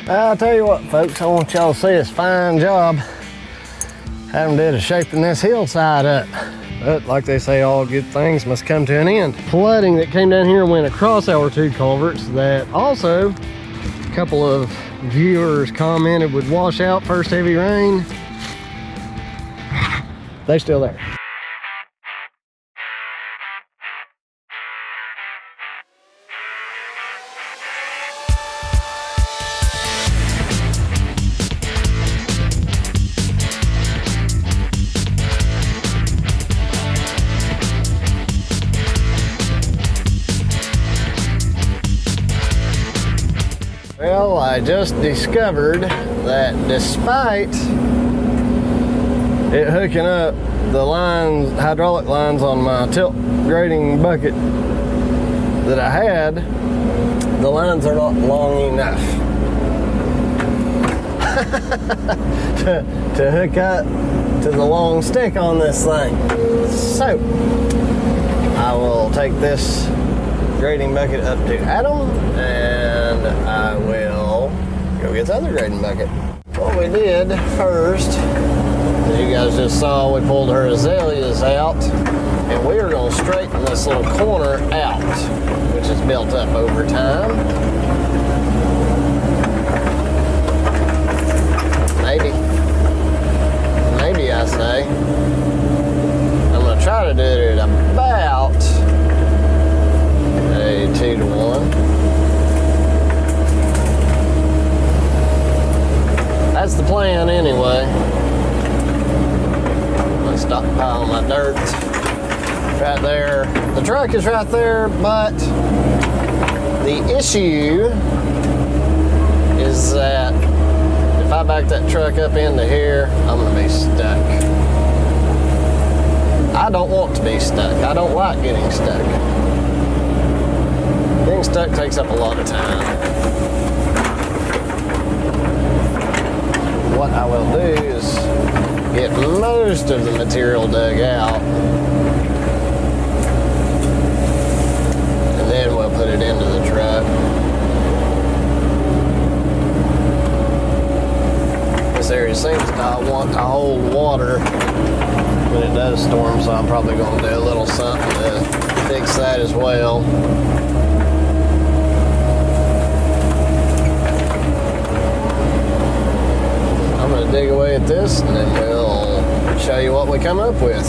I'll tell you what, folks, I want y'all to see this fine job having did of shaping this hillside up. But like they say, all good things must come to an end. Flooding that came down here went across our two culverts that also a couple of viewers commented would wash out first heavy rain. They're still there. Well, I just discovered that despite it hooking up the lines, hydraulic lines on my tilt grading bucket that I had, the lines are not long enough to hook up to the long stick on this thing. So I will take this grading bucket up to Adam and I will go get the other grading bucket. What we did first, as you guys just saw, we pulled her azaleas out and we are going to straighten this little corner out, which is built up over time. Maybe I say. I'm going to try to do it at about a 2-to-1. That's the plan anyway. I'm gonna stockpile my dirt right there. The truck is right there, but the issue is that if I back that truck up into here, I'm gonna be stuck. I don't want to be stuck. I don't like getting stuck. Getting stuck takes up a lot of time. What I will do is get most of the material dug out and then we'll put it into the truck. This area seems to want to hold water when it does storm, so I'm probably going to do a little something to fix that as well. I'm going to dig away at this and then we'll show you what we come up with.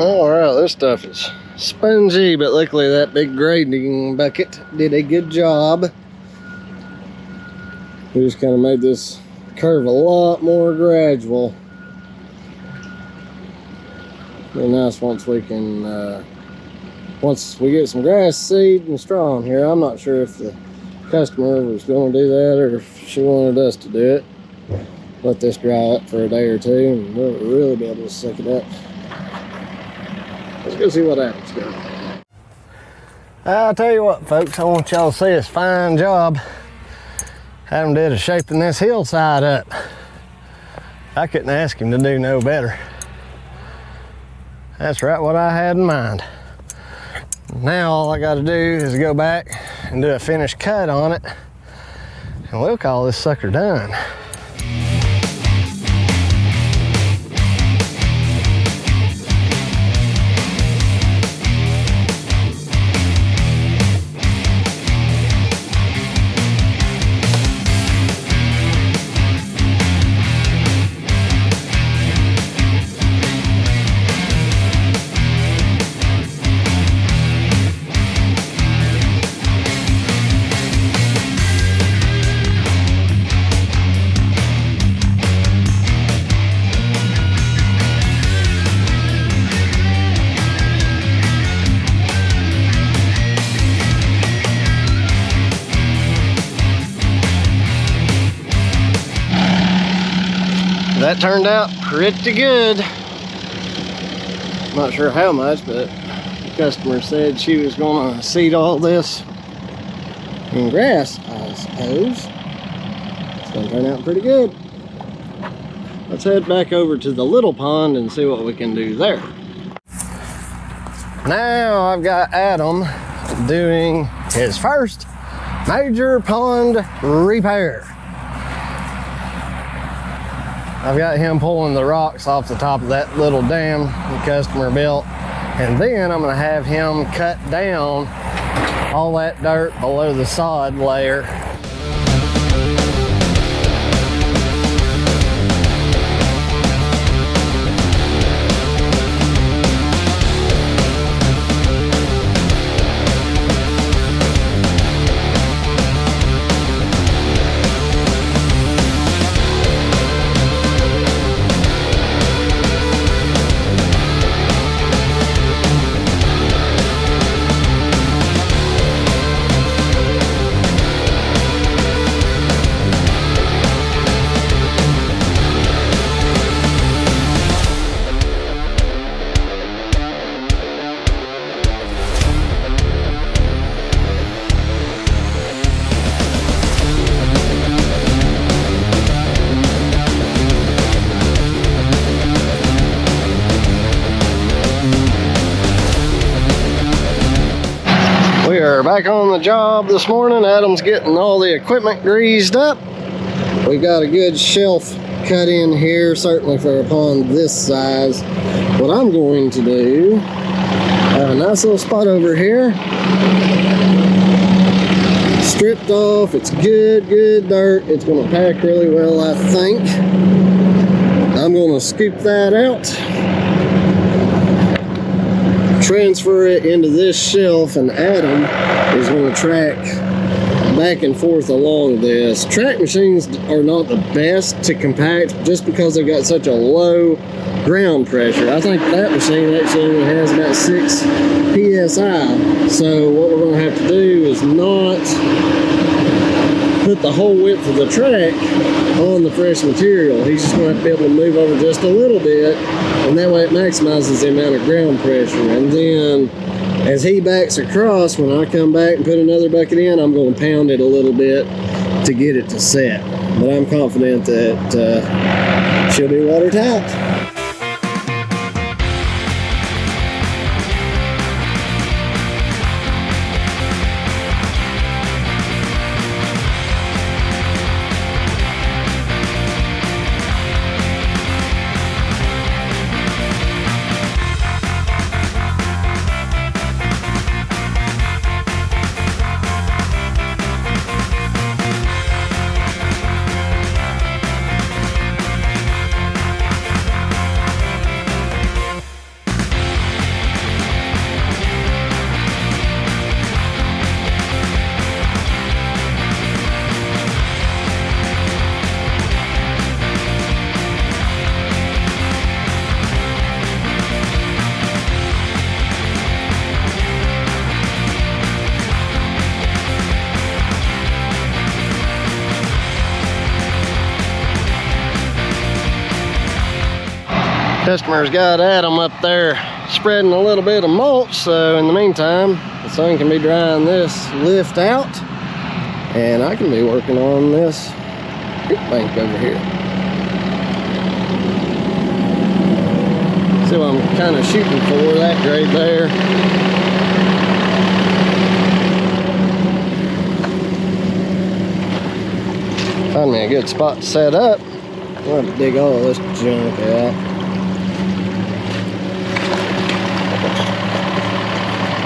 All right, this stuff is spongy, but luckily that big grading bucket did a good job. We just kind of made this curve a lot more gradual. Be nice once we can, once we get some grass seed and straw in here. I'm not sure if the customer was going to do that or if she wanted us to do it. Let this dry up for a day or two and we'll really be able to suck it up. Let's go see what happens, guys. I'll tell you what, folks, I want y'all to see this fine job Adam did of shaping this hillside up. I couldn't ask him to do no better. That's right what I had in mind. Now all I got to do is go back and do a finished cut on it, and we'll call this sucker done. That turned out pretty good. Not sure how much, but the customer said she was gonna seed all this in grass, I suppose. It's gonna turn out pretty good. Let's head back over to the little pond and see what we can do there. Now I've got Adam doing his first major pond repair. I've got him pulling the rocks off the top of that little dam the customer built, and then I'm gonna have him cut down all that dirt below the sod layer. We are back on the job this morning. Adam's getting all the equipment greased up. We've got a good shelf cut in here, certainly for a pond this size. What I'm going to do, a nice little spot over here, stripped off. It's good dirt. It's going to pack really well, I think. I'm going to scoop that out, transfer it into this shelf, and Adam is going to track back and forth along this. Track machines are not the best to compact just because they've got such a low ground pressure. I think that machine actually only has about 6 psi. So what we're going to have to do is not put the whole width of the track on the fresh material. He's just going to have to be able to move over just a little bit, and that way it maximizes the amount of ground pressure. And then as he backs across, when I come back and put another bucket in, I'm going to pound it a little bit to get it to set. But I'm confident that she'll be watertight. Customer's got Adam up there spreading a little bit of mulch, so in the meantime, the sun can be drying this lift out, and I can be working on this creek bank over here. See what I'm kind of shooting for, that grade there. Find me a good spot to set up. I'm going to dig all this junk out.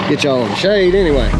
Get y'all in the shade anyway.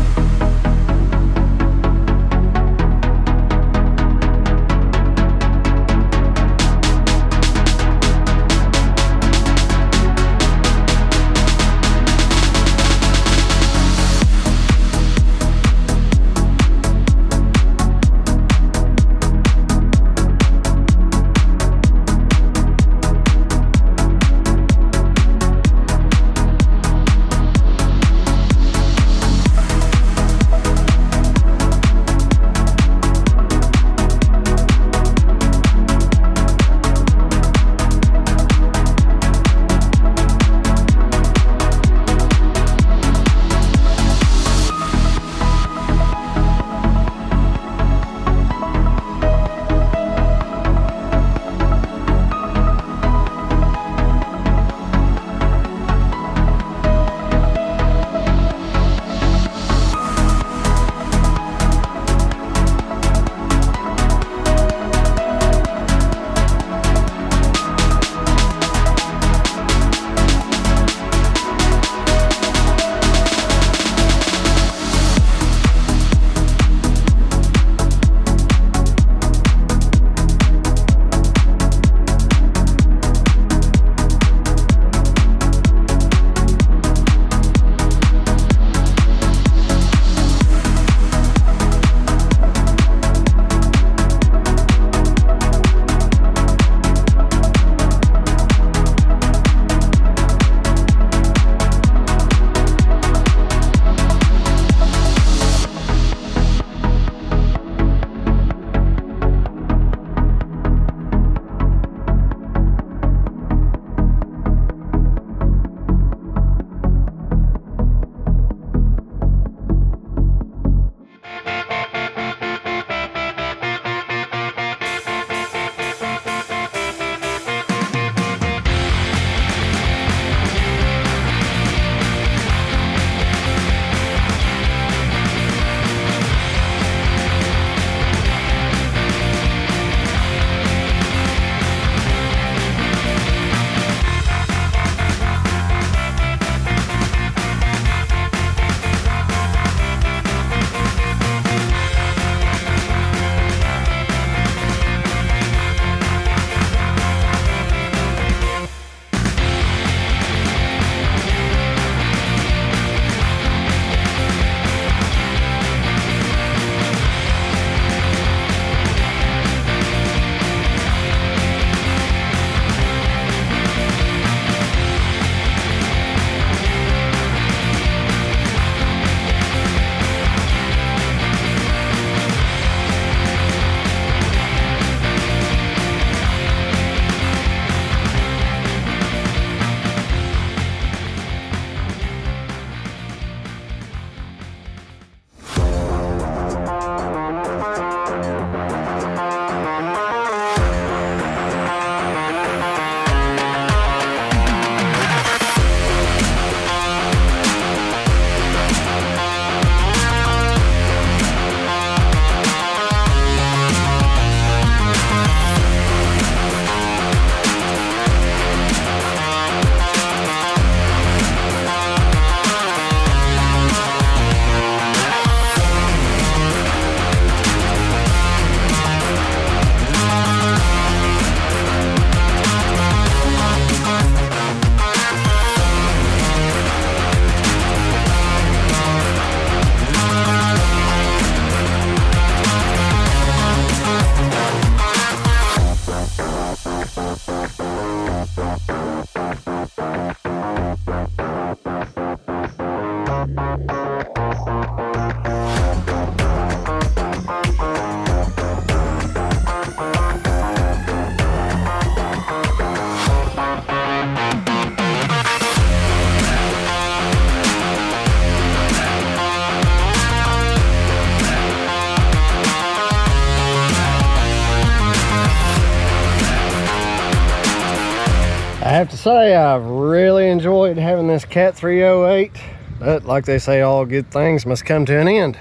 say I've really enjoyed having this Cat 308, but like they say, all good things must come to an end.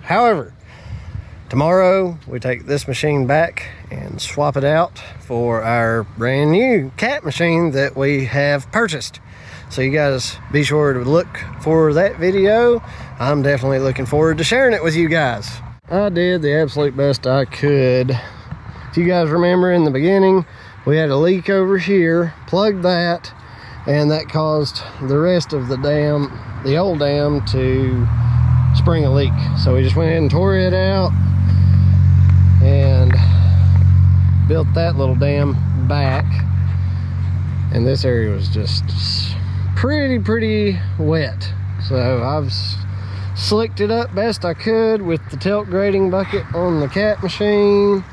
However, tomorrow we take this machine back and swap it out for our brand new Cat machine that we have purchased. So you guys be sure to look for that video. I'm definitely looking forward to sharing it with you guys. I did the absolute best I could. If you guys remember in the beginning, we had a leak over here, plugged that, and that caused the rest of the dam, the old dam, to spring a leak. So we just went ahead and tore it out and built that little dam back. And this area was just pretty wet. So I've slicked it up best I could with the tilt grading bucket on the Cat machine.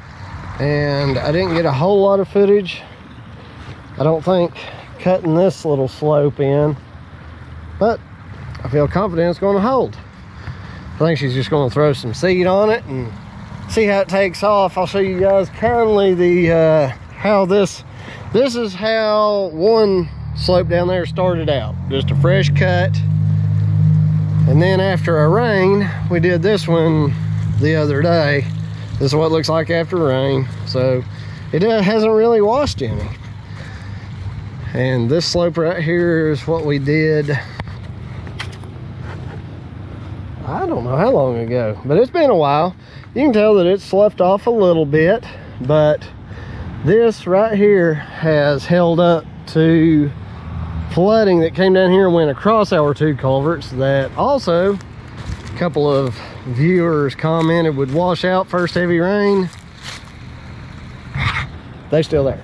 And I didn't get a whole lot of footage, I don't think, cutting this little slope in, but I feel confident it's going to hold. I think she's just going to throw some seed on it and see how it takes off. I'll show you guys kindly the how this is how one slope down there started out, just a fresh cut. And then after a rain, we did this one the other day. This is what it looks like after rain. So it hasn't really washed any. And this slope right here is what we did, I don't know how long ago, but it's been a while. You can tell that it's sloughed off a little bit, but this right here has held up to flooding that came down here and went across our two culverts that also a couple of viewers commented would wash out first heavy rain. They're still there.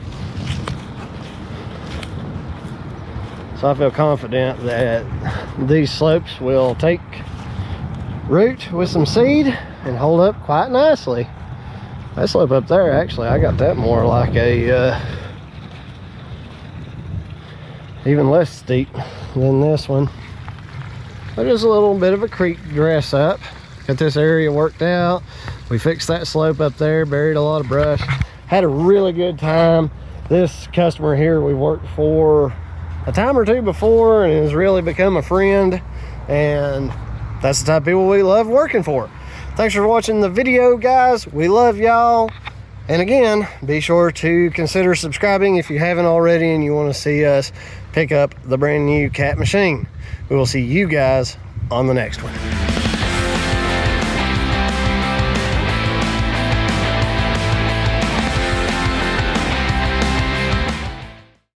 So I feel confident that these slopes will take root with some seed and hold up quite nicely. That slope up there, actually, I got that more like a even less steep than this one. But just a little bit of a creek dress up. Got this area worked out. We fixed that slope up there, buried a lot of brush. Had a really good time. This customer here we worked for a time or two before and has really become a friend. And that's the type of people we love working for. Thanks for watching the video, guys. We love y'all. And again, be sure to consider subscribing if you haven't already and you want to see us pick up the brand new Cat machine. We will see you guys on the next one.